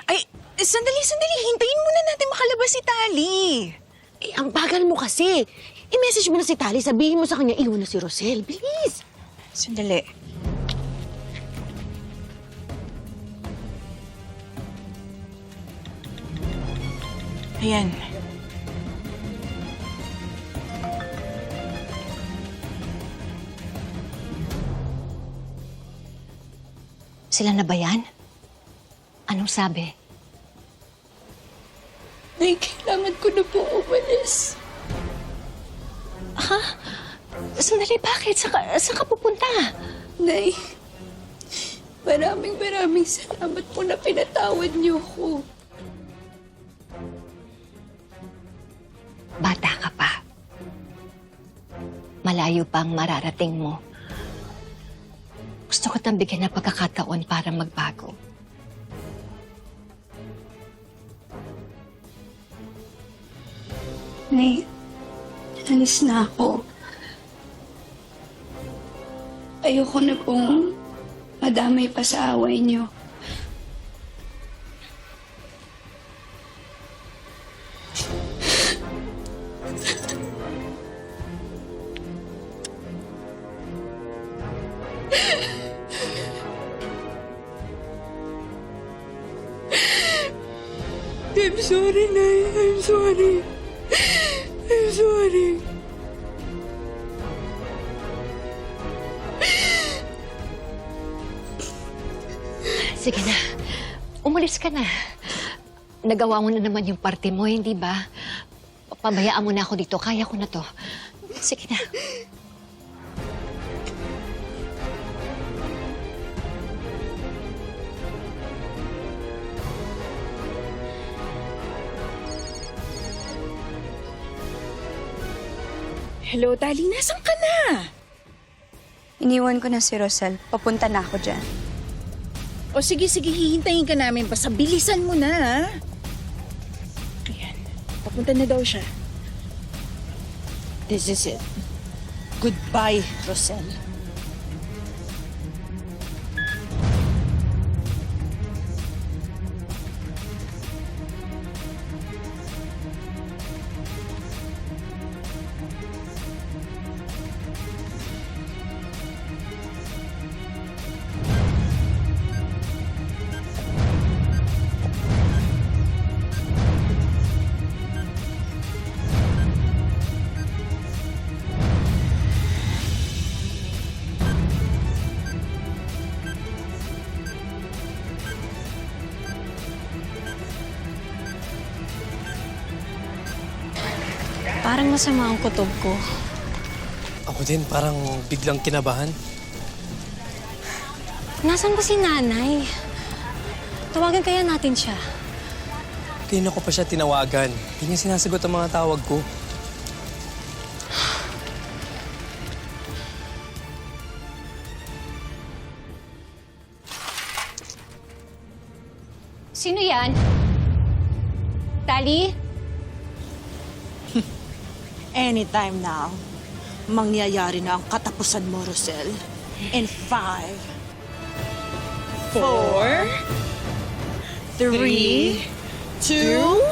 Ay, sandali. Hintayin muna natin makalabas si Tali. Eh, ang bagal mo kasi. I-message mo na si Tali, sabihin mo sa kanya, iwan na si Rosel. Bilis! Sandali. Ayan. Sila na ba yan? Anong sabi? Nay, kailangan ko na po umalis. Ha? Sandali, bakit? Saan ka pupunta? Nay, maraming salamat po na pinatawad niyo ko. Bata ka pa. Malayo pa ang mararating mo. Gusto ko tang bigyan ng pagkakataon para magbago. Nay, alis na ako. Ayoko na pong madamay pa sa away niyo. I'm sorry, Nay. I'm sorry. I'm sorry. Sige na. Umalis ka na. Nagawa mo na naman yung parte mo, hindi ba? Pabayaan mo na ako dito. Kaya ko na to. Sige na. Hello, Tali. Nasaan ka na? Iniwan ko na si Rosel. Papunta na ako dyan. O sige, hihintayin ka namin. Basta bilisan mo na, ha? Ayan. Papunta na daw siya. This is it. Goodbye, Rosel. Parang masama ang kutob ko. Ako din, parang biglang kinabahan. Nasaan ba si nanay? Tawagan kaya natin siya. Kaya ko pa siya tinawagan. Hindi niya sinasagot ang mga tawag ko. Sino yan? Tali? Anytime now, mangyayari na ang katapusan mo, Rosel. In 5, 4, 3, 2,